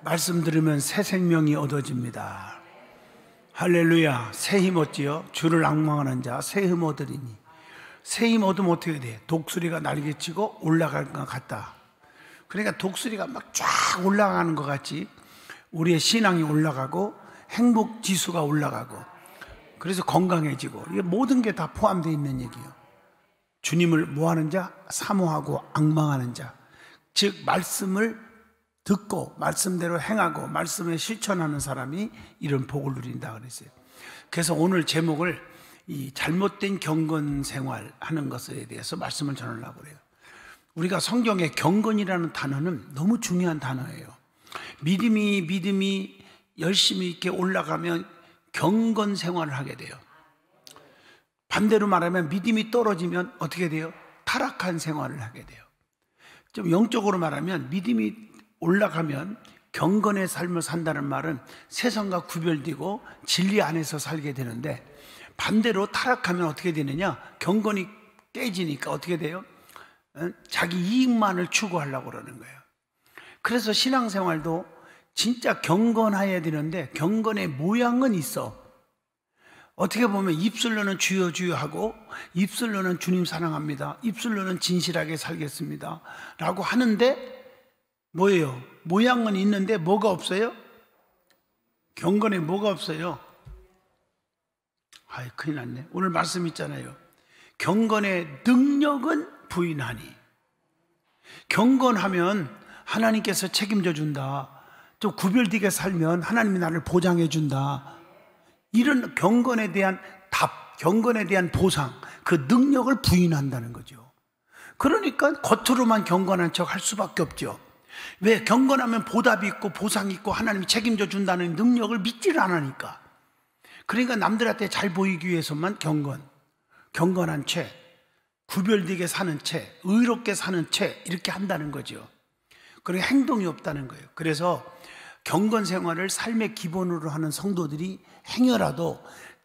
말씀 들으면 새 생명이 얻어집니다. 할렐루야. 새 힘 얻지요. 주를 앙망하는 자 새 힘 얻으리니. 새 힘 얻으면 어떻게 돼? 독수리가 날개치고 올라갈 것 같다. 그러니까 독수리가 막 쫙 올라가는 것 같이 우리의 신앙이 올라가고 행복 지수가 올라가고 그래서 건강해지고, 이게 모든 게 다 포함되어 있는 얘기예요. 주님을 뭐하는 자? 사모하고 앙망하는 자, 즉 말씀을 듣고 말씀대로 행하고 말씀에 실천하는 사람이 이런 복을 누린다 그랬어요. 그래서 오늘 제목을 이 잘못된 경건 생활 하는 것에 대해서 말씀을 전하려고 그래요. 우리가 성경에 경건이라는 단어는 너무 중요한 단어예요. 믿음이 열심히 이렇게 올라가면 경건 생활을 하게 돼요. 반대로 말하면 믿음이 떨어지면 어떻게 돼요? 타락한 생활을 하게 돼요. 좀 영적으로 말하면 믿음이 올라가면 경건의 삶을 산다는 말은 세상과 구별되고 진리 안에서 살게 되는데, 반대로 타락하면 어떻게 되느냐? 경건이 깨지니까 어떻게 돼요? 자기 이익만을 추구하려고 그러는 거예요. 그래서 신앙생활도 진짜 경건해야 되는데 경건의 모양은 있어. 어떻게 보면 입술로는 주여 주여 하고 입술로는 주님 사랑합니다, 입술로는 진실하게 살겠습니다 라고 하는데 뭐예요? 모양은 있는데 뭐가 없어요? 경건에 뭐가 없어요? 아이, 큰일 났네. 오늘 말씀 있잖아요. 경건의 능력은 부인하니. 경건하면 하나님께서 책임져 준다. 좀 구별되게 살면 하나님이 나를 보장해 준다. 이런 경건에 대한 답, 경건에 대한 보상, 그 능력을 부인한다는 거죠. 그러니까 겉으로만 경건한 척 할 수밖에 없죠. 왜? 경건하면 보답이 있고 보상이 있고 하나님이 책임져 준다는 능력을 믿지를 않으니까. 그러니까 남들한테 잘 보이기 위해서만 경건한 채, 구별되게 사는 채, 의롭게 사는 채 이렇게 한다는 거죠. 그러니까 행동이 없다는 거예요. 그래서 경건 생활을 삶의 기본으로 하는 성도들이 행여라도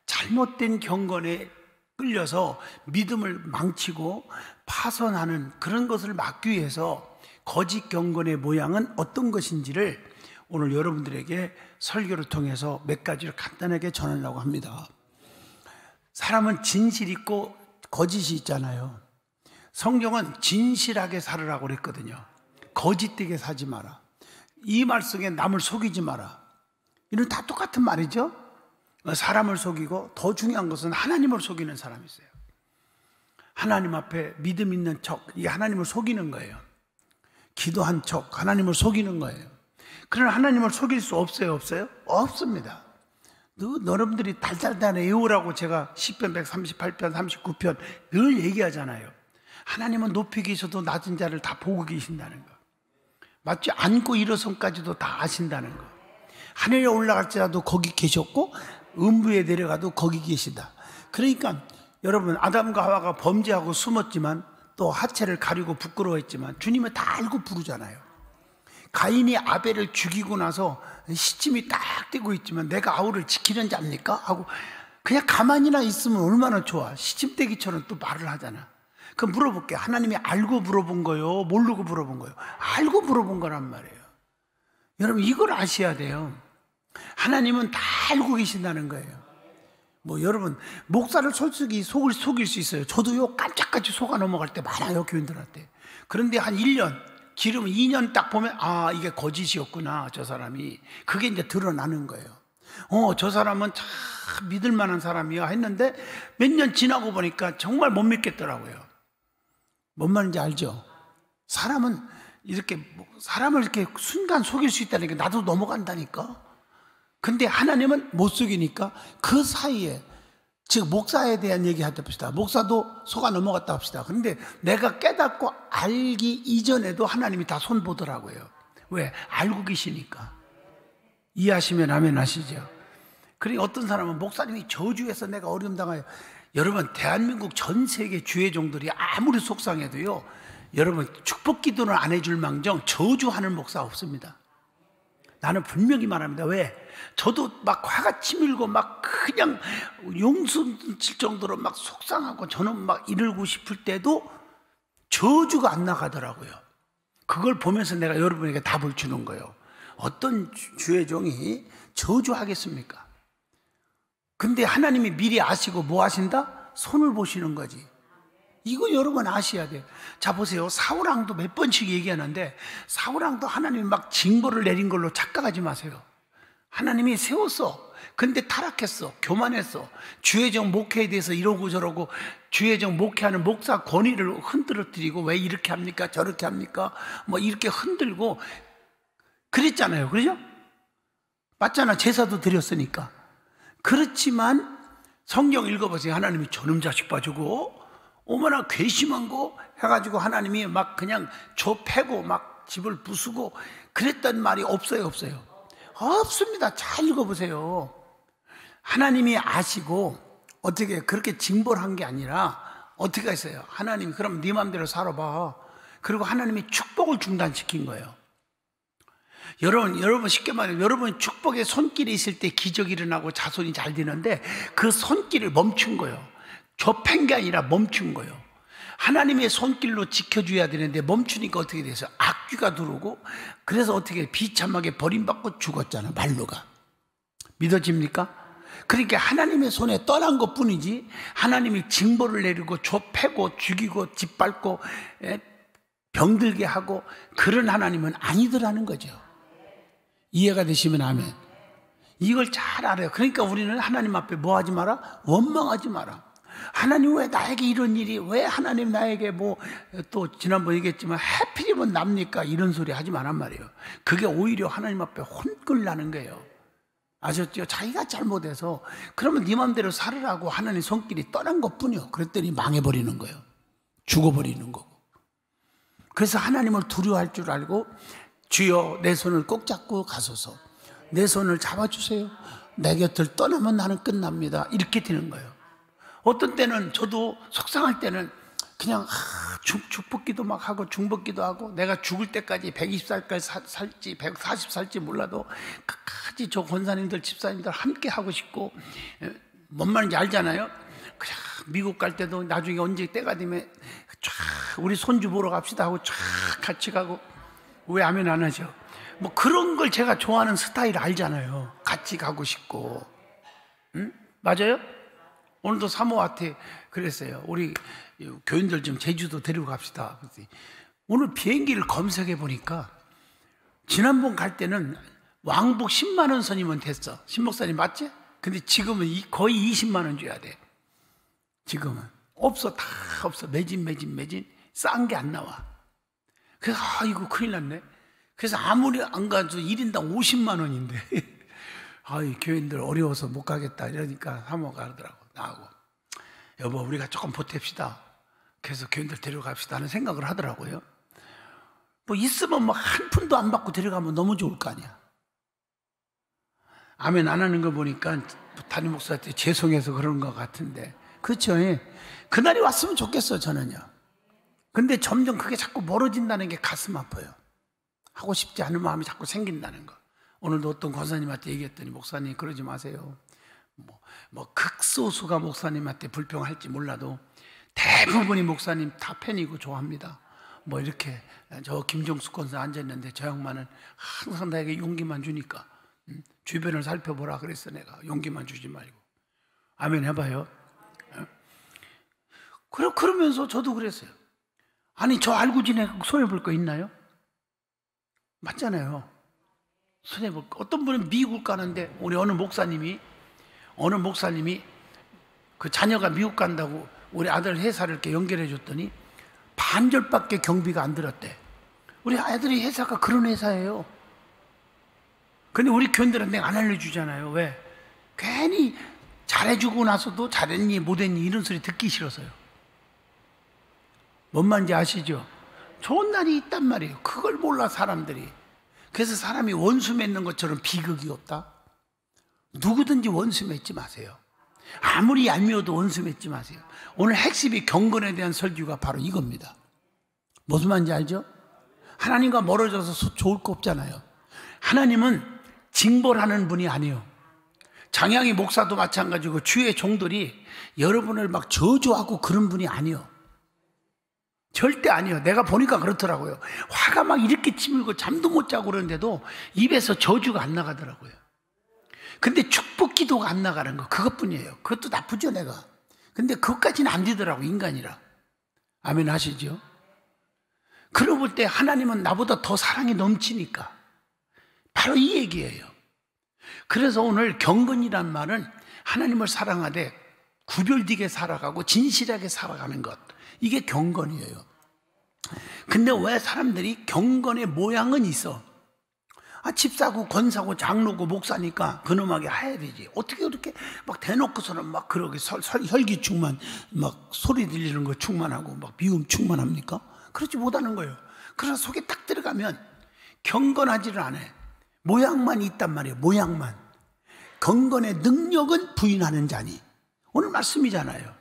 잘못된 경건에 끌려서 믿음을 망치고 파선하는 그런 것을 막기 위해서 거짓 경건의 모양은 어떤 것인지를 오늘 여러분들에게 설교를 통해서 몇 가지를 간단하게 전하려고 합니다. 사람은 진실이 있고 거짓이 있잖아요. 성경은 진실하게 살으라고 그랬거든요. 거짓되게 사지 마라. 이 말 속에 남을 속이지 마라. 이는 다 똑같은 말이죠. 사람을 속이고 더 중요한 것은 하나님을 속이는 사람이 있어요. 하나님 앞에 믿음 있는 척, 이게 하나님을 속이는 거예요. 기도한 척, 하나님을 속이는 거예요. 그러나 하나님을 속일 수 없어요? 없어요? 없습니다. 여러분들이 달달달 외우라고 제가 시편 138편, 39편 늘 얘기하잖아요. 하나님은 높이 계셔도 낮은 자를 다 보고 계신다는 거. 맞지? 앉고 일어선까지도 다 아신다는 거. 하늘에 올라갈지라도 거기 계셨고 음부에 내려가도 거기 계시다. 그러니까 여러분, 아담과 하와가 범죄하고 숨었지만 또 하체를 가리고 부끄러워했지만 주님은 다 알고 부르잖아요. 가인이 아벨을 죽이고 나서 시침이 딱 떼고 있지만 내가 아우를 지키는 자입니까? 하고 그냥 가만히나 있으면 얼마나 좋아. 시침떼기처럼 또 말을 하잖아. 그럼 물어볼게요. 하나님이 알고 물어본 거요? 모르고 물어본 거요? 알고 물어본 거란 말이에요. 여러분, 이걸 아셔야 돼요. 하나님은 다 알고 계신다는 거예요. 뭐 여러분, 목사를 솔직히 속일 수 있어요. 저도요 깜짝같이 속아 넘어갈 때 많아요, 교인들한테. 그런데 한 1년 기르면 2년 딱 보면 아, 이게 거짓이었구나, 저 사람이. 그게 이제 드러나는 거예요. 저 사람은 참 믿을 만한 사람이야 했는데 몇 년 지나고 보니까 정말 못 믿겠더라고요. 뭔 말인지 알죠? 사람은 사람을 이렇게 순간 속일 수 있다니까. 나도 넘어간다니까. 근데 하나님은 못 속이니까 그 사이에, 즉 목사에 대한 얘기 하다 봅시다. 목사도 속아 넘어갔다 합시다. 그런데 내가 깨닫고 알기 이전에도 하나님이 다 손보더라고요. 왜? 알고 계시니까. 이해하시면 아멘 하시죠. 그러니까 어떤 사람은 목사님이 저주해서 내가 어려움 당해요. 여러분, 대한민국 전 세계 주회종들이 아무리 속상해도요, 여러분 축복 기도는 안 해줄 망정 저주하는 목사 없습니다. 나는 분명히 말합니다. 왜? 저도 막 화가 치밀고 막 그냥 용수 칠 정도로 막 속상하고 저는 막 이러고 싶을 때도 저주가 안 나가더라고요. 그걸 보면서 내가 여러분에게 답을 주는 거예요. 어떤 주의 종이 저주하겠습니까? 근데 하나님이 미리 아시고 뭐 하신다? 손을 보시는 거지. 이거 여러분 아셔야 돼요. 자, 보세요. 사울왕도 몇 번씩 얘기하는데 사울왕도 하나님이 막 징벌을 내린 걸로 착각하지 마세요. 하나님이 세웠어. 근데 타락했어. 교만했어. 주의정 목회에 대해서 이러고 저러고 주의정 목회하는 목사 권위를 흔들어뜨리고 왜 이렇게 합니까? 저렇게 합니까? 뭐 이렇게 흔들고 그랬잖아요. 그러죠? 맞잖아. 제사도 드렸으니까. 그렇지만 성경 읽어보세요. 하나님이 저놈 자식 봐주고 어머나 괘씸한 거 해가지고 하나님이 막 그냥 저 패고 막 집을 부수고 그랬단 말이 없어요? 없어요? 없습니다. 잘 읽어보세요. 하나님이 아시고 어떻게 그렇게 징벌한 게 아니라 어떻게 했어요? 하나님이 그럼 네 맘대로 살아봐. 그리고 하나님이 축복을 중단시킨 거예요. 여러분 쉽게 말하면 여러분 축복의 손길이 있을 때 기적이 일어나고 자손이 잘 되는데 그 손길을 멈춘 거예요. 좁힌 게 아니라 멈춘 거예요. 하나님의 손길로 지켜줘야 되는데 멈추니까 어떻게 돼서 악귀가 들어오고 그래서 어떻게 비참하게 버림받고 죽었잖아요. 말로가. 믿어집니까? 그러니까 하나님의 손에 떠난 것 뿐이지 하나님이 징벌을 내리고 좁히고 죽이고 짓밟고 병들게 하고 그런 하나님은 아니더라는 거죠. 이해가 되시면 아멘. 이걸 잘 알아요. 그러니까 우리는 하나님 앞에 뭐 하지 마라? 원망하지 마라. 하나님 왜 나에게 이런 일이, 왜 하나님 나에게 뭐 또 지난번 얘기했지만 하필이면 납니까? 이런 소리 하지 말란 말이에요. 그게 오히려 하나님 앞에 혼쭐나는 거예요. 아셨죠? 자기가 잘못해서 그러면 네 맘대로 살으라고 하나님 손길이 떠난 것뿐이요. 그랬더니 망해버리는 거예요. 죽어버리는 거고. 그래서 하나님을 두려워할 줄 알고 주여 내 손을 꼭 잡고 가소서. 내 손을 잡아주세요. 내 곁을 떠나면 나는 끝납니다. 이렇게 되는 거예요. 어떤 때는 저도 속상할 때는 그냥 죽볶기도 막 하고 중볶기도 하고 내가 죽을 때까지 120살까지 살지 140살지 몰라도 끝까지 저 권사님들 집사님들 함께 하고 싶고 뭔 말인지 알잖아요. 그냥 미국 갈 때도 나중에 언제 때가 되면 쫙 우리 손주 보러 갑시다 하고 쫙 같이 가고 왜 아멘 안 하죠? 뭐 그런 걸 제가 좋아하는 스타일 알잖아요. 같이 가고 싶고. 응? 맞아요? 오늘도 사모한테 그랬어요. 우리 교인들 좀 제주도 데리고 갑시다. 오늘 비행기를 검색해 보니까 지난번 갈 때는 왕복 10만 원 선이면 됐어. 신목사님 맞지? 근데 지금은 거의 20만 원 줘야 돼. 지금은 없어. 다 없어. 매진 싼 게 안 나와. 그래서 이거 큰일 났네. 그래서 아무리 안 가도 1인당 50만 원인데 이 교인들 어려워서 못 가겠다 이러니까 사모가 그러더라고. 나하고 여보 우리가 조금 보탭시다. 그래서 교인들 데려갑시다 하는 생각을 하더라고요. 뭐 있으면 뭐 한 푼도 안 받고 데려가면 너무 좋을 거 아니야. 아멘 안 하는 거 보니까 담임 목사한테 죄송해서 그런 것 같은데 그렇죠. 그날이 왔으면 좋겠어 저는요. 근데 점점 그게 자꾸 멀어진다는 게 가슴 아파요. 하고 싶지 않은 마음이 자꾸 생긴다는 거. 오늘도 어떤 권사님한테 얘기했더니 목사님 그러지 마세요. 뭐 극소수가 목사님한테 불평할지 몰라도 대부분이 목사님 다 팬이고 좋아합니다. 뭐 이렇게 저 김종숙 권사 앉았는데 저 양반은 항상 나에게 용기만 주니까 주변을 살펴보라 그랬어. 내가 용기만 주지 말고 아멘 해봐요. 그러면서 저도 그랬어요. 아니 저 알고 지내고 손해볼 거 있나요? 맞잖아요. 손해볼 거. 어떤 분은 미국 가는데 우리 어느 목사님이 그 자녀가 미국 간다고 우리 아들 회사를 이렇게 연결해 줬더니 반절밖에 경비가 안 들었대. 우리 아들이 회사가 그런 회사예요. 근데 우리 교인들은 내가 안 알려주잖아요. 왜? 괜히 잘해주고 나서도 잘했니 못했니 이런 소리 듣기 싫어서요. 뭔 말인지 아시죠? 좋은 날이 있단 말이에요. 그걸 몰라 사람들이. 그래서 사람이 원수 맺는 것처럼 비극이 없다. 누구든지 원수 맺지 마세요. 아무리 얄미워도 원수 맺지 마세요. 오늘 핵심이 경건에 대한 설교가 바로 이겁니다. 무슨 말인지 알죠? 하나님과 멀어져서 좋을 거 없잖아요. 하나님은 징벌하는 분이 아니에요. 장양희 목사도 마찬가지고 주의 종들이 여러분을 막 저주하고 그런 분이 아니에요. 절대 아니에요. 내가 보니까 그렇더라고요. 화가 막 이렇게 치밀고 잠도 못 자고 그러는데도 입에서 저주가 안 나가더라고요. 근데 축복 기도가 안 나가는 거 그것뿐이에요. 그것도 나쁘죠 내가. 근데 그것까지는 안 되더라고 인간이라. 아멘 하시죠? 그러고 볼 때 하나님은 나보다 더 사랑이 넘치니까 바로 이 얘기예요. 그래서 오늘 경건이란 말은 하나님을 사랑하되 구별되게 살아가고 진실하게 살아가는 것, 이게 경건이에요. 근데 왜 사람들이 경건의 모양은 있어? 집 사고 권사고 장로고 목사니까 그놈하게 해야 되지. 어떻게 그렇게 막 대놓고서는 막 그렇게 혈기 충만 막 소리 들리는 거 충만하고 막 미움 충만합니까? 그렇지 못하는 거예요. 그래서 속에 딱 들어가면 경건하지를 않아요. 모양만 있단 말이에요. 모양만. 경건의 능력은 부인하는 자니. 오늘 말씀이잖아요.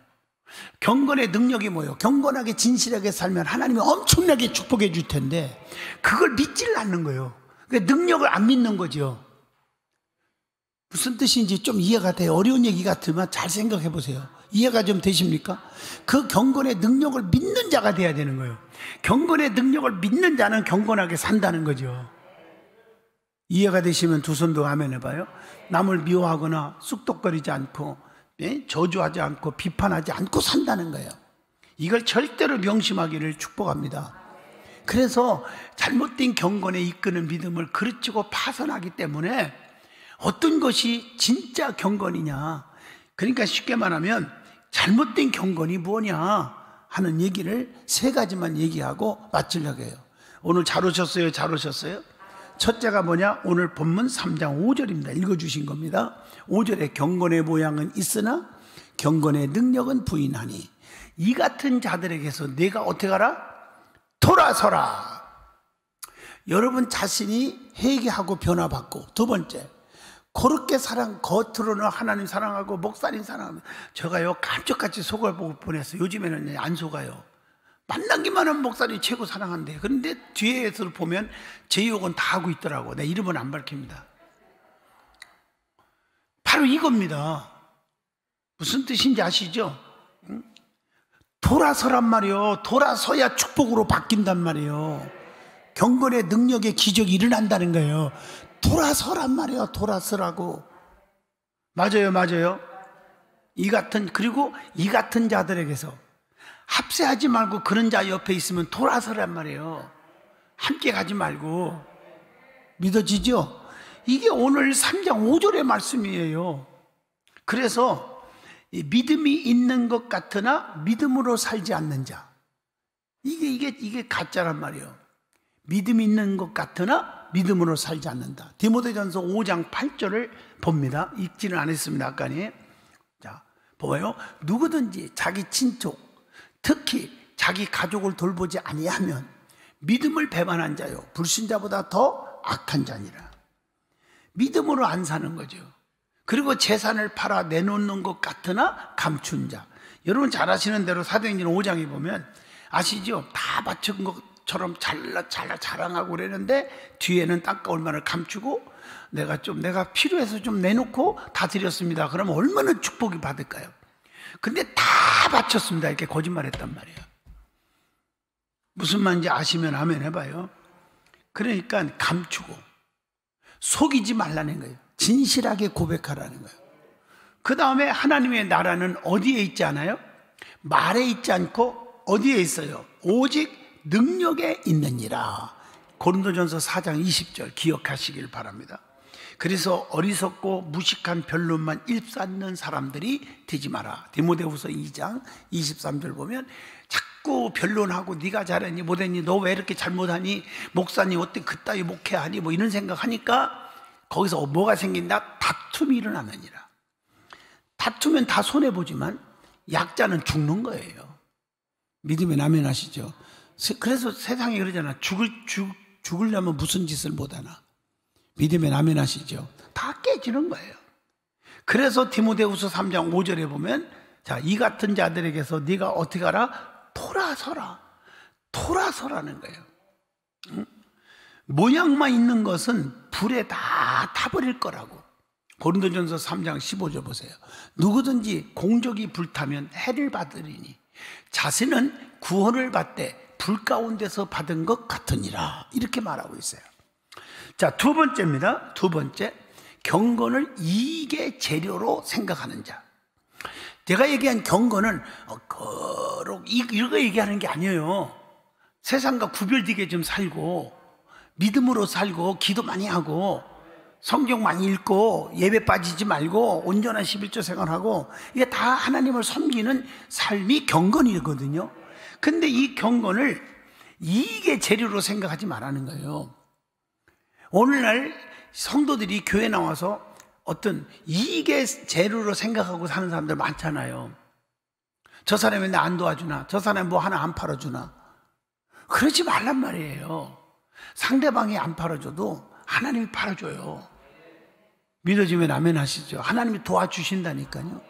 경건의 능력이 뭐예요? 경건하게 진실하게 살면 하나님이 엄청나게 축복해 줄 텐데 그걸 믿지를 않는 거예요. 그러니까 능력을 안 믿는 거죠. 무슨 뜻인지 좀 이해가 돼요. 어려운 얘기 같으면 잘 생각해 보세요. 이해가 좀 되십니까? 그 경건의 능력을 믿는 자가 돼야 되는 거예요. 경건의 능력을 믿는 자는 경건하게 산다는 거죠. 이해가 되시면 두 손도 아멘 해봐요. 남을 미워하거나 쑥덕거리지 않고 저주하지 않고 비판하지 않고 산다는 거예요. 이걸 절대로 명심하기를 축복합니다. 그래서 잘못된 경건에 이끄는 믿음을 그르치고 파선하기 때문에 어떤 것이 진짜 경건이냐, 그러니까 쉽게 말하면 잘못된 경건이 뭐냐 하는 얘기를 세 가지만 얘기하고 마치려고 해요. 오늘 잘 오셨어요? 잘 오셨어요? 첫째가 뭐냐? 오늘 본문 3장 5절입니다. 읽어주신 겁니다. 5절에 경건의 모양은 있으나 경건의 능력은 부인하니 이 같은 자들에게서 내가 어떻게 하라? 돌아서라. 여러분 자신이 회개하고 변화받고, 두 번째, 그렇게 겉으로는 하나님 사랑하고 목사님 사랑하면, 제가요 깜짝같이 속을 보고 보냈어요. 요즘에는 안 속아요. 만나기만 하면 목사님 최고 사랑한대. 그런데 뒤에서 보면 제 욕은 다 하고 있더라고. 내 이름은 안 밝힙니다. 바로 이겁니다. 무슨 뜻인지 아시죠? 돌아서란 말이요. 돌아서야 축복으로 바뀐단 말이에요. 경건의 능력의 기적이 일어난다는 거예요. 돌아서란 말이에요. 돌아서라고. 맞아요, 맞아요. 그리고 이 같은 자들에게서 합세하지 말고 그런 자 옆에 있으면 돌아서란 말이에요. 함께 가지 말고. 믿어지죠? 이게 오늘 3장 5절의 말씀이에요. 그래서 믿음이 있는 것 같으나 믿음으로 살지 않는 자, 이게 가짜란 말이에요. 믿음이 있는 것 같으나 믿음으로 살지 않는다. 디모데전서 5장 8절을 봅니다. 읽지는 않았습니다. 아까니. 자, 보아요. 누구든지 자기 친족, 특히 자기 가족을 돌보지 아니하면 믿음을 배반한 자요 불신자보다 더 악한 자니라. 믿음으로 안 사는 거죠. 그리고 재산을 팔아 내놓는 것 같으나 감춘 자. 여러분 잘 아시는 대로 사도행전 5장에 보면 아시죠? 다 바친 것처럼 자랑하고 그러는데 뒤에는 땅가울 말을 감추고 내가 필요해서 좀 내놓고 다 드렸습니다. 그러면 얼마나 축복이 받을까요? 근데 다 바쳤습니다. 이렇게 거짓말했단 말이에요. 무슨 말인지 아시면 아멘 해봐요. 그러니까 감추고 속이지 말라는 거예요. 진실하게 고백하라는 거예요. 그 다음에 하나님의 나라는 어디에 있지 않아요? 말에 있지 않고 어디에 있어요? 오직 능력에 있느니라. 고린도전서 4장 20절 기억하시길 바랍니다. 그래서 어리석고 무식한 변론만 일삼는 사람들이 되지 마라. 디모데후서 2장 23절 보면 자꾸 변론하고 네가 잘했니 못했니 너 왜 이렇게 잘못하니 목사님 어떻게 그따위 목회하니 뭐 이런 생각하니까 거기서 뭐가 생긴다? 다툼이 일어나느니라. 다투면 다 손해보지만 약자는 죽는 거예요. 믿으면 아멘 하시죠? 그래서 세상에 그러잖아. 죽으려면 무슨 짓을 못하나. 믿으면 아멘 하시죠? 다 깨지는 거예요. 그래서 디모데후서 3장 5절에 보면 자, 이 같은 자들에게서 네가 어떻게 하라? 돌아서라. 돌아서라는 거예요. 응? 모양만 있는 것은 불에 다 타버릴 거라고. 고린도전서 3장 15절 보세요. 누구든지 공적이 불타면 해를 받으리니 자신은 구원을 받되 불 가운데서 받은 것 같으니라. 이렇게 말하고 있어요. 자, 두 번째입니다. 두 번째, 경건을 이익의 재료로 생각하는 자. 제가 얘기한 경건은 이거 얘기하는 게 아니에요. 세상과 구별되게 좀 살고 믿음으로 살고 기도 많이 하고 성경 많이 읽고 예배 빠지지 말고 온전한 11조 생활하고, 이게 다 하나님을 섬기는 삶이 경건이거든요. 근데 이 경건을 이익의 재료로 생각하지 말라는 거예요. 오늘날 성도들이 교회 나와서 어떤 이익의 재료로 생각하고 사는 사람들 많잖아요. 저 사람이 나 안 도와주나, 저 사람이 뭐 하나 안 팔아주나. 그러지 말란 말이에요. 상대방이 안 팔아줘도 하나님이 팔아줘요. 믿어지면 아멘 하시죠. 하나님이 도와주신다니까요.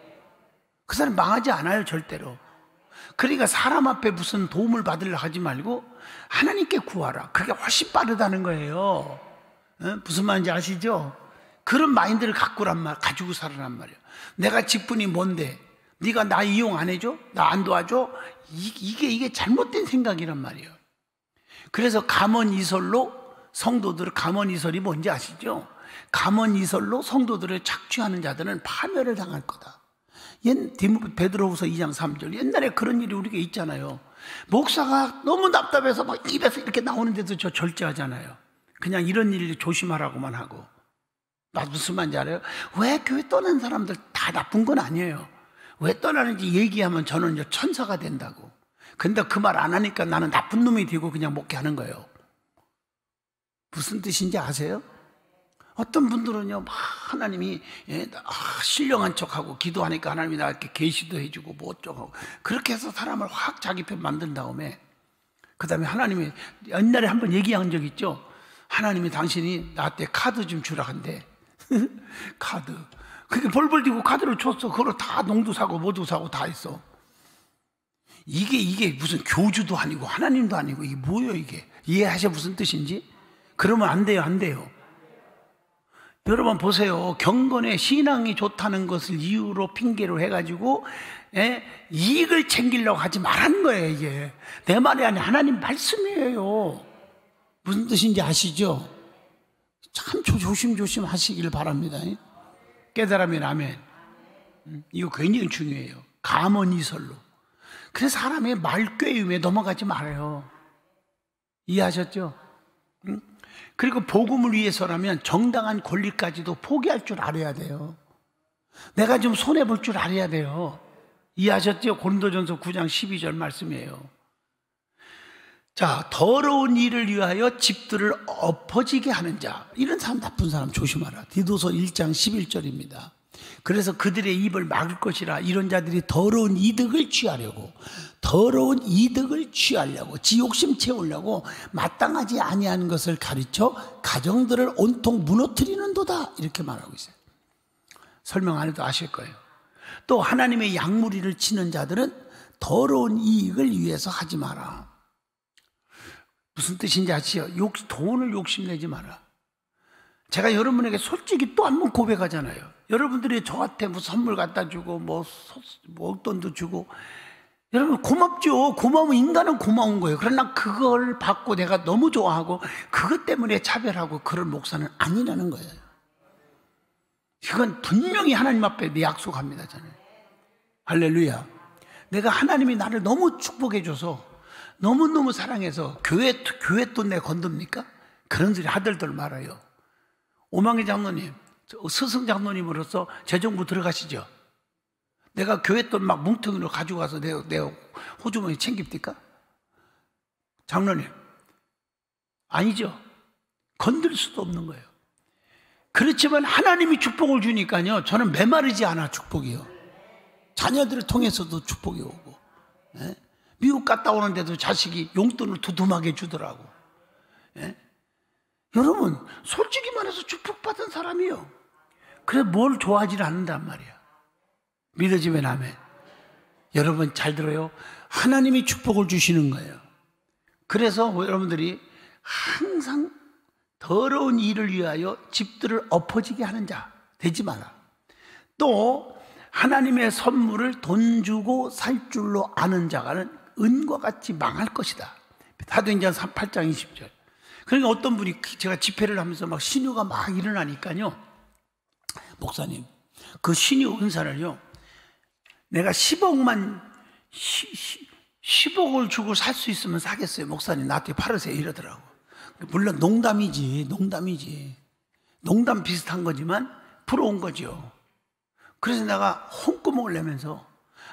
그 사람 망하지 않아요, 절대로. 그러니까 사람 앞에 무슨 도움을 받으려 하지 말고 하나님께 구하라. 그게 훨씬 빠르다는 거예요. 무슨 말인지 아시죠? 그런 마인드를 가지고 살아란 말이에요. 내가 직분이 뭔데 네가 나 이용 안 해줘? 나 안 도와줘? 이게 잘못된 생각이란 말이에요. 그래서 감언이설로 성도들, 감언이설이 뭔지 아시죠? 감언이설로 성도들을 착취하는 자들은 파멸을 당할 거다. 베드로후서 2장 3절. 옛날에 그런 일이 우리가 있잖아요. 목사가 너무 답답해서 막 입에서 이렇게 나오는데도 저 절제하잖아요. 그냥 이런 일 조심하라고만 하고. 무슨 말인지 알아요? 왜 교회 떠난 사람들 다 나쁜 건 아니에요. 왜 떠나는지 얘기하면 저는 이제 천사가 된다고. 근데 그 말 안 하니까 나는 나쁜 놈이 되고 그냥 목회하는 거예요. 무슨 뜻인지 아세요? 어떤 분들은요, 막 하나님이 신령한 척하고 기도하니까 하나님이 나한테 계시도 해주고 뭐 어쩌고 그렇게 해서 사람을 확 자기 편 만든 다음에 그 다음에 하나님이 옛날에 한번 얘기한 적 있죠. 하나님이 당신이 나한테 카드 좀 주라 한대. 카드. 그게 벌벌 뛰고 카드를 줬어. 그걸로 다 농도 사고 뭐도 사고 다 했어. 이게 무슨 교주도 아니고 하나님도 아니고 이게 뭐예요 이게. 이해하셔 무슨 뜻인지? 그러면 안 돼요, 안 돼요. 여러분 보세요. 경건에 신앙이 좋다는 것을 이유로 핑계로 해가지고 이익을 챙기려고 하지 말라는 거예요. 이게 내 말이 아니라 하나님 말씀이에요. 무슨 뜻인지 아시죠? 참 조심조심 하시길 바랍니다. 깨달으면 아멘. 이거 굉장히 중요해요. 감언이설로. 그래서 사람의 말꾀임에 넘어가지 말아요. 이해하셨죠? 그리고 복음을 위해서라면 정당한 권리까지도 포기할 줄 알아야 돼요. 내가 좀 손해볼 줄 알아야 돼요. 이해하셨죠? 고린도전서 9장 12절 말씀이에요. 자, 더러운 일을 위하여 집들을 엎어지게 하는 자, 이런 사람 나쁜 사람 조심하라. 디도서 1장 11절입니다. 그래서 그들의 입을 막을 것이라. 이런 자들이 더러운 이득을 취하려고 지 욕심 채우려고 마땅하지 아니하는 것을 가르쳐 가정들을 온통 무너뜨리는도다. 이렇게 말하고 있어요. 설명 안 해도 아실 거예요. 또 하나님의 양무리를 치는 자들은 더러운 이익을 위해서 하지 마라. 무슨 뜻인지 아시죠? 돈을 욕심내지 마라. 제가 여러분에게 솔직히 또 한 번 고백하잖아요. 여러분들이 저한테 뭐 선물 갖다 주고 뭐 돈도 주고, 여러분 고맙죠. 고마우면 인간은 고마운 거예요. 그러나 그걸 받고 내가 너무 좋아하고 그것 때문에 차별하고 그럴 목사는 아니라는 거예요. 이건 분명히 하나님 앞에 내 약속합니다. 저는 할렐루야. 내가 하나님이 나를 너무 축복해 줘서 너무너무 사랑해서 교회 돈 내 건듭니까? 그런 소리 하들들 말아요. 오망희 장로님, 스승 장로님으로서 재정부 들어가시죠? 내가 교회 돈 막 뭉텅이로 가지고 와서 내 호주머니 챙깁니까? 장로님, 아니죠. 건들 수도 없는 거예요. 그렇지만 하나님이 축복을 주니까요, 저는 메마르지 않아. 축복이요. 자녀들을 통해서도 축복이 오고, 미국 갔다 오는데도 자식이 용돈을 두툼하게 주더라고. 여러분 솔직히 말해서 축복받은 사람이요. 그래 뭘 좋아하지는 않는단 말이야. 믿어지면 아멘. 여러분 잘 들어요. 하나님이 축복을 주시는 거예요. 그래서 여러분들이 항상 더러운 일을 위하여 집들을 엎어지게 하는 자 되지 마라. 또 하나님의 선물을 돈 주고 살 줄로 아는 자가는 은과 같이 망할 것이다. 사도행전 8장 20절. 그러니까 어떤 분이 제가 집회를 하면서 막 신유가 막 일어나니까요, 목사님, 그 신유 은사를요, 내가 10억을 주고 살 수 있으면 사겠어요. 목사님, 나한테 팔으세요. 이러더라고. 물론 농담이지. 농담 비슷한 거지만 부러운 거죠. 그래서 내가 홍구멍을 내면서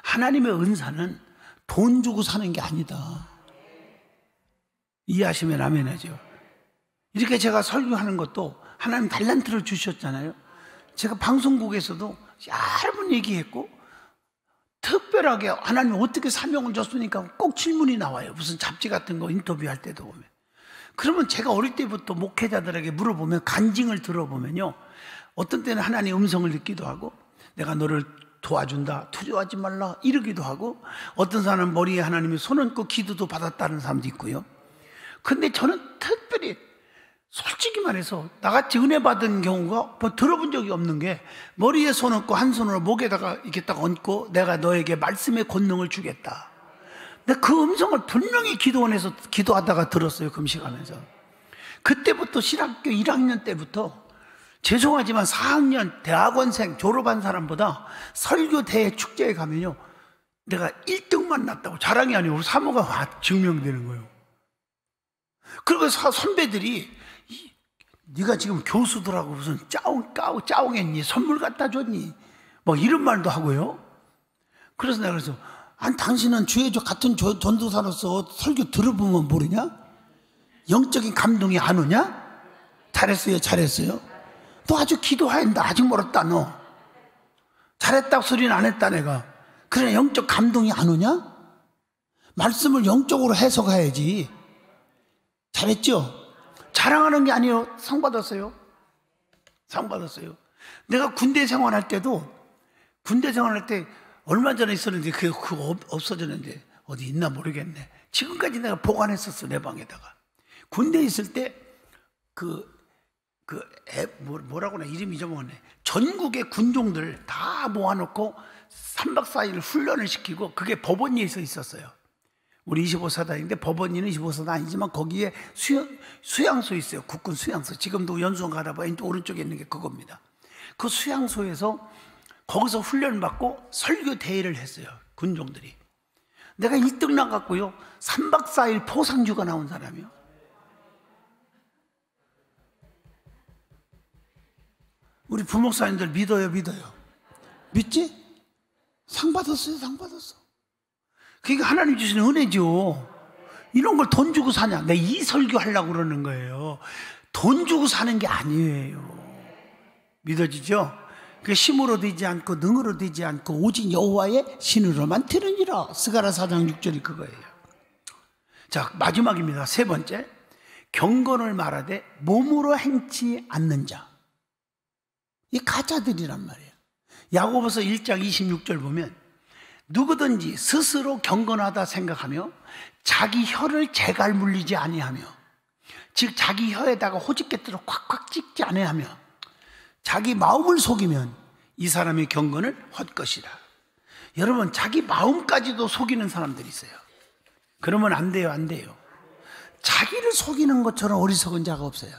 하나님의 은사는 돈 주고 사는 게 아니다. 이해하시면 아멘 하죠. 이렇게 제가 설교하는 것도 하나님 달란트를 주셨잖아요. 제가 방송국에서도 여러 번 얘기했고, 특별하게 하나님 어떻게 사명을 줬으니까 꼭 질문이 나와요. 무슨 잡지 같은 거 인터뷰할 때도 보면. 그러면 제가 어릴 때부터 목회자들에게 물어보면, 간증을 들어보면요, 어떤 때는 하나님의 음성을 듣기도 하고, 내가 너를 도와준다, 투자하지 말라 이러기도 하고, 어떤 사람은 머리에 하나님이 손 얹고 기도도 받았다는 사람도 있고요. 근데 저는 특별히 솔직히 말해서 나같이 은혜 받은 경우가 뭐 들어본 적이 없는 게, 머리에 손 얹고 한 손으로 목에다가 이렇게 딱 얹고 내가 너에게 말씀의 권능을 주겠다. 근데 그 음성을 분명히 기도원에서 기도하다가 들었어요. 금식하면서. 그때부터 신학교 1학년 때부터, 죄송하지만 4학년 대학원생 졸업한 사람보다 설교대회 축제에 가면요, 내가 1등만 났다고, 자랑이 아니고 사모가 증명되는 거예요. 그리고 선배들이 네가 지금 교수들하고 무슨 짜옹했니? 선물 갖다 줬니? 뭐 이런 말도 하고요. 그래서 내가 그래서, 아니 당신은 같은 전도사로서 설교 들어보면 모르냐? 영적인 감동이 안 오냐? 잘했어요. 너 아주 기도하는데 아직 멀었다. 너 잘했다고 소리는 안 했다 내가. 그래, 영적 감동이 안 오냐? 말씀을 영적으로 해석해야지. 잘했죠? 자랑하는 게 아니에요. 상 받았어요. 내가 군대 생활할 때도, 얼마 전에 있었는데 그거 없어졌는데 어디 있나 모르겠네. 지금까지 내가 보관했었어, 내 방에다가. 군대에 있을 때 뭐라고 나 이름 잊어먹었네. 전국의 군종들 다 모아놓고 3박 4일 훈련을 시키고, 그게 법원리에서 있었어요. 우리 25사단인데 법원리는 25사단 아니지만 거기에 수양소 있어요. 국군 수양소. 지금도 연수원 가다 보니 오른쪽에 있는 게 그겁니다. 그 수양소에서 거기서 훈련을 받고 설교 대회를 했어요. 군종들이. 내가 1등 나갔고요, 3박 4일 포상주가 나온 사람이요. 우리 부목사님들 믿어요? 믿지? 상 받았어요. 그러니까 하나님 주시는 은혜죠. 이런 걸 돈 주고 사냐? 내가 이 설교 하려고 그러는 거예요. 돈 주고 사는 게 아니에요. 믿어지죠? 그 힘으로 되지 않고 능으로 되지 않고 오직 여호와의 신으로만 되느니라. 스가랴 4장 6절이 그거예요. 자, 마지막입니다. 세 번째, 경건을 말하되 몸으로 행치 않는 자. 이 가짜들이란 말이에요. 야고보서 1장 26절 보면, 누구든지 스스로 경건하다 생각하며 자기 혀를 재갈 물리지 아니하며, 즉 자기 혀에다가 호집개들을 콱콱 찍지 아니하며 자기 마음을 속이면 이 사람의 경건을 헛것이라. 여러분, 자기 마음까지도 속이는 사람들이 있어요. 그러면 안 돼요. 자기를 속이는 것처럼 어리석은 자가 없어요.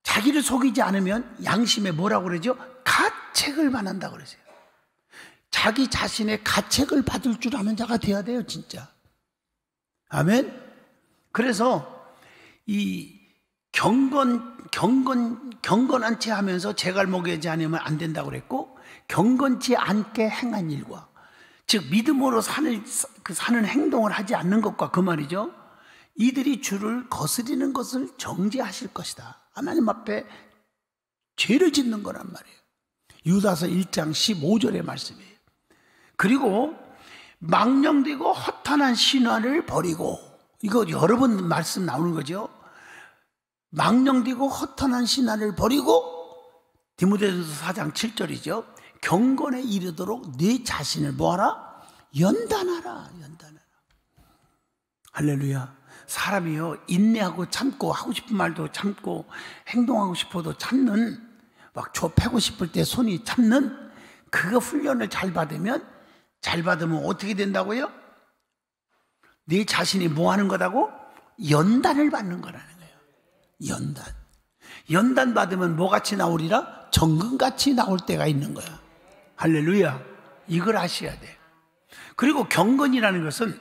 자기를 속이지 않으면 양심에 뭐라고 그러죠? 가책을 받는다고 그러세요. 자기 자신의 가책을 받을 줄 아는 자가 되어야 돼요, 진짜. 아멘. 그래서 이 경건한 채 하면서 재갈 먹이지 않으면 안 된다고 그랬고, 경건치 않게 행한 일과, 즉 믿음으로 사는 행동을 하지 않는 것과 그 말이죠. 이들이 주를 거스리는 것을 정죄하실 것이다. 하나님 앞에 죄를 짓는 거란 말이에요. 유다서 1장 15절의 말씀이에요. 그리고 망령되고 허탄한 신화를 버리고, 이거 여러 번 말씀 나오는 거죠. 망령되고 허탄한 신화를 버리고, 디모데전서 4장 7절이죠. 경건에 이르도록 네 자신을 뭐하라? 연단하라. 할렐루야. 사람이요, 인내하고 참고, 하고 싶은 말도 참고, 행동하고 싶어도 참는, 막 패고 싶을 때 손이 참는, 그거 훈련을 잘 받으면 어떻게 된다고요? 네 자신이 뭐 하는 거다고? 연단을 받는 거라는 거예요. 연단 받으면 뭐같이 나오리라? 정금같이 나올 때가 있는 거야. 할렐루야. 이걸 아셔야 돼. 그리고 경건이라는 것은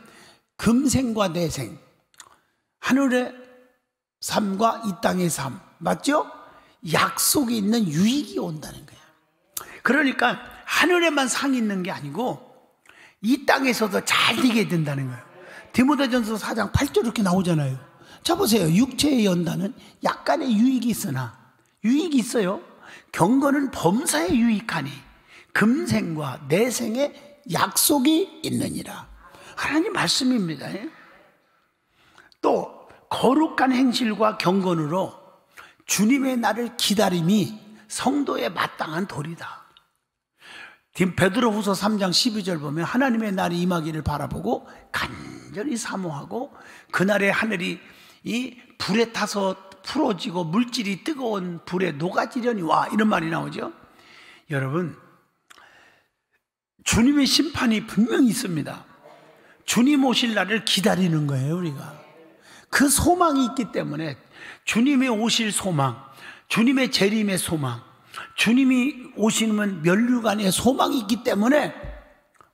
금생과 내생, 하늘의 삶과 이 땅의 삶, 맞죠? 약속이 있는 유익이 온다는 거예요. 그러니까 하늘에만 상이 있는 게 아니고 이 땅에서도 잘 되게 된다는 거예요. 디모데전서 4장 8절 이렇게 나오잖아요. 자 보세요. 육체의 연단은 약간의 유익이 있으나, 유익이 있어요. 경건은 범사에 유익하니 금생과 내생의 약속이 있느니라. 하나님 말씀입니다. 또 거룩한 행실과 경건으로 주님의 날을 기다림이 성도의 마땅한 도리다. 베드로후서 3장 12절 보면 하나님의 날이 임하기를 바라보고 간절히 사모하고 그날의 하늘이 이 불에 타서 풀어지고 물질이 뜨거운 불에 녹아지려니 와, 이런 말이 나오죠. 여러분, 주님의 심판이 분명히 있습니다. 주님 오실 날을 기다리는 거예요. 우리가 그 소망이 있기 때문에 주님의 오실 소망, 주님의 재림의 소망, 주님이 오시는 면류관의 소망이 있기 때문에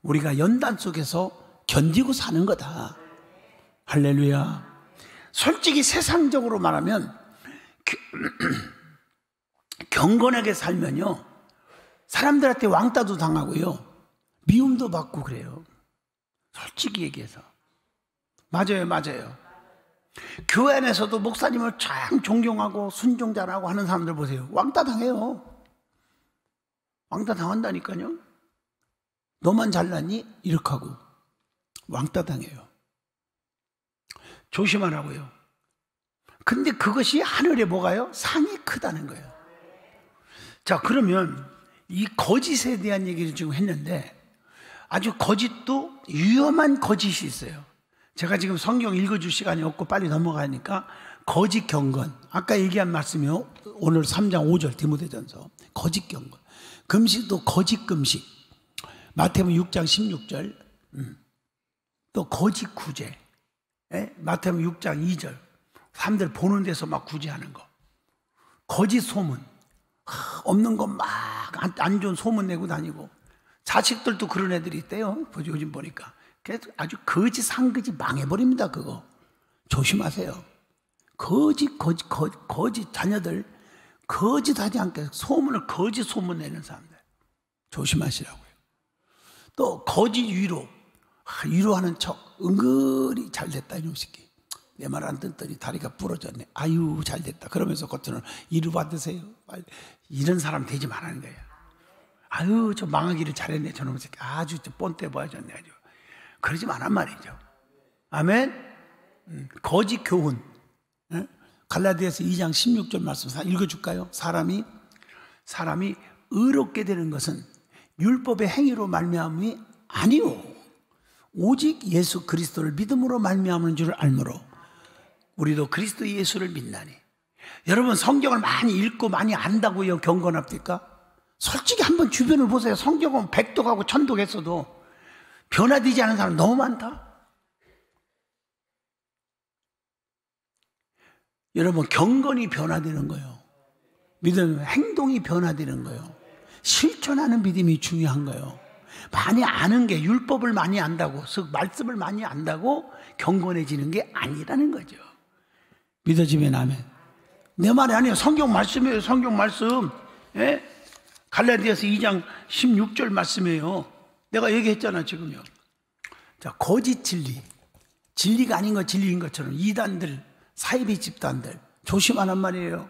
우리가 연단 속에서 견디고 사는 거다. 할렐루야. 솔직히 세상적으로 말하면 경건하게 살면요, 사람들한테 왕따도 당하고요, 미움도 받고 그래요. 솔직히 얘기해서. 맞아요. 교회 안에서도 목사님을 참 존경하고 순종 잘하고 하는 사람들 보세요. 왕따 당해요. 왕따 당한다니까요. 너만 잘났니? 이렇게 하고 왕따 당해요. 조심하라고요. 근데 그것이 하늘에 뭐가요? 상이 크다는 거예요. 자, 그러면 이 거짓에 대한 얘기를 지금 했는데 아주 거짓도 위험한 거짓이 있어요. 제가 지금 성경 읽어줄 시간이 없고 빨리 넘어가니까 거짓 경건, 아까 얘기한 말씀이요, 오늘 3장 5절 디모데전서, 거짓 경건. 금식도 거짓 금식, 마태복음 6장 16절, 또 거짓 구제, 마태복음 6장 2절, 사람들 보는 데서 막 구제하는 거, 거짓 소문, 없는 거 막 안 좋은 소문 내고 다니고, 자식들도 그런 애들이 있대요. 요즘 보니까. 그래서 아주 거짓 상거짓 망해버립니다. 그거 조심하세요. 거짓 자녀들 거짓하지 않게 소문을 거짓 소문 내는 사람들 조심하시라고요. 또 거짓 위로하는 척, 은근히 잘됐다 이놈 새끼, 내 말 안 듣더니 다리가 부러졌네, 아유 잘됐다 그러면서 겉으로는 위로 받으세요. 이런 사람 되지 말라는 거예요. 아유 저 망하기를 잘했네 저놈 새끼, 아주 뻔때 보여줬네, 아주. 그러지 말란 말이죠. 아멘. 거짓 교훈, 갈라디아서 2장 16절 말씀 읽어줄까요? 사람이 의롭게 되는 것은 율법의 행위로 말미암음이 아니오, 오직 예수 그리스도를 믿음으로 말미암은 줄 알므로 우리도 그리스도 예수를 믿나니. 여러분, 성경을 많이 읽고 많이 안다고요 경건합니까? 솔직히 한번 주변을 보세요. 성경은 백독하고 천독했어도 변화되지 않은 사람 너무 많다. 여러분, 경건이 변화되는 거예요. 믿음, 행동이 변화되는 거예요. 실천하는 믿음이 중요한 거예요. 많이 아는 게, 율법을 많이 안다고, 즉 말씀을 많이 안다고 경건해지는 게 아니라는 거죠. 믿어지면 아멘. 내 말이 아니에요. 성경 말씀이에요. 성경 말씀. 갈라디아서 2장 16절 말씀이에요. 내가 얘기했잖아 지금요. 자, 거짓 진리가 아닌 거 진리인 것처럼 이단들, 사이비 집단들 조심하란 말이에요.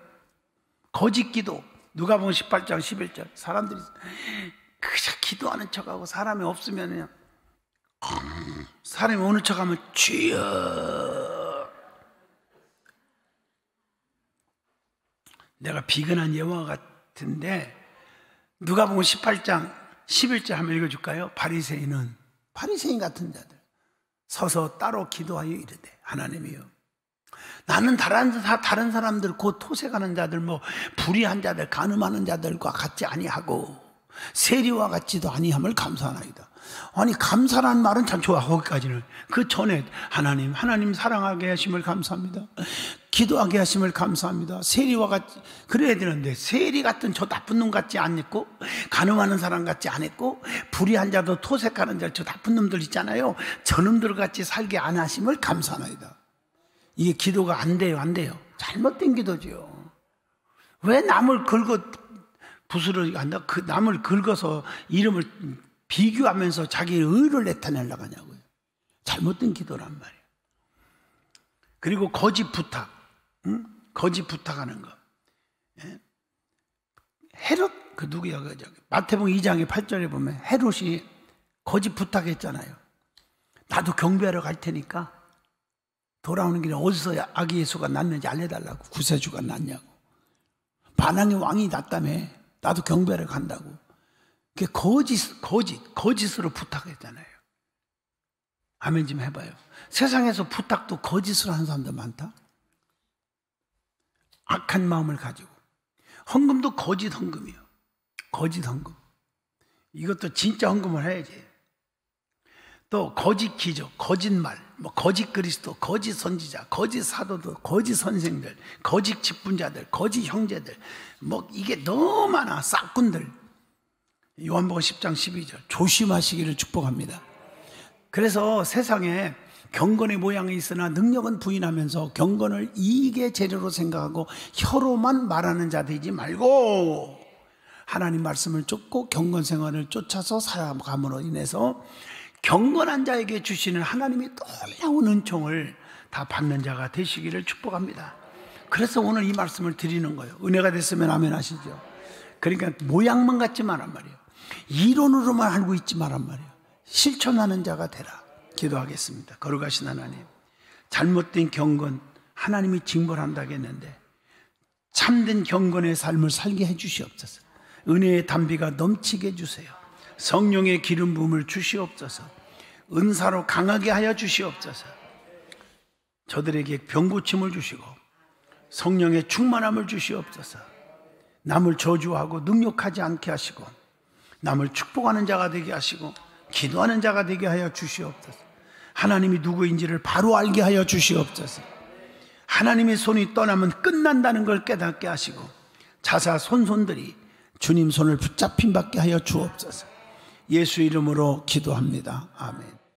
거짓 기도, 누가복음 18장 11절, 사람들이 그저 기도하는 척하고 사람이 없으면 그냥 사람이 오는 척하면 주여. 내가 비근한 예화 같은데 누가복음 18장 11절 한번 읽어줄까요? 바리새인 같은 자들 서서 따로 기도하여 이르되, 하나님이여 나는 다른 사람들, 곧 토색하는 자들, 뭐 불의한 자들, 간음하는 자들과 같지 아니하고 세리와 같지도 아니함을 감사하나이다. 아니, 감사라는 말은 참 좋아. 거기까지는. 그 전에 하나님 사랑하게 하심을 감사합니다. 기도하게 하심을 감사합니다. 세리와 같이 그래야 되는데, 세리 같은 저 나쁜 놈 같지 않고, 간음하는 사람 같지 않고, 불의한 자도 토색하는 자, 저 나쁜 놈들 있잖아요. 저놈들 같이 살게 안 하심을 감사하나이다. 이게 기도가 안 돼요. 잘못된 기도죠. 왜 남을 부스러기 한다? 그 남을 긁어서 이름을 비교하면서 자기의 의를 나타내려고 하냐고요. 잘못된 기도란 말이에요. 그리고 거짓 부탁, 거짓 부탁하는 거. 헤롯, 그 누구야? 마태복음 2장의 8절에 보면 헤롯이 거짓 부탁했잖아요. 나도 경배하러 갈 테니까 돌아오는 길에 어디서 아기 예수가 낳는지 알려달라고. 구세주가 낳냐고. 반항의 왕이 낳다며. 나도 경배하러 간다고. 그게 거짓으로 부탁했잖아요. 아멘 좀 해봐요. 세상에서 부탁도 거짓으로 하는 사람도 많다. 악한 마음을 가지고. 헌금도 거짓 헌금이요. 거짓 헌금. 이것도 진짜 헌금을 해야지. 또 거짓 기적, 거짓말, 뭐 거짓 그리스도, 거짓 선지자, 거짓 사도들, 거짓 선생들, 거짓 직분자들, 거짓 형제들, 뭐 이게 너무 많아. 싹군들. 요한복음 10장 12절 조심하시기를 축복합니다. 그래서 세상에 경건의 모양이 있으나 능력은 부인하면서 경건을 이익의 재료로 생각하고 혀로만 말하는 자 되지 말고 하나님 말씀을 쫓고 경건 생활을 쫓아서 살아감으로 인해서 경건한 자에게 주시는 하나님의 놀라운 은총을 다 받는 자가 되시기를 축복합니다. 그래서 오늘 이 말씀을 드리는 거예요. 은혜가 됐으면 아멘 하시죠. 그러니까 모양만 같지 말란 말이에요. 이론으로만 알고 있지 말란 말이에요. 실천하는 자가 되라. 기도하겠습니다. 거룩하신 하나님, 잘못된 경건 하나님이 징벌한다고 했는데 참된 경건의 삶을 살게 해주시옵소서. 은혜의 담비가 넘치게 해주세요. 성령의 기름 부음을 주시옵소서. 은사로 강하게 하여 주시옵소서. 저들에게 병고침을 주시고 성령의 충만함을 주시옵소서. 남을 저주하고 능욕하지 않게 하시고 남을 축복하는 자가 되게 하시고 기도하는 자가 되게 하여 주시옵소서. 하나님이 누구인지를 바로 알게 하여 주시옵소서. 하나님의 손이 떠나면 끝난다는 걸 깨닫게 하시고 자사 손손들이 주님 손을 붙잡힌 받게 하여 주옵소서. 예수 이름으로 기도합니다. 아멘.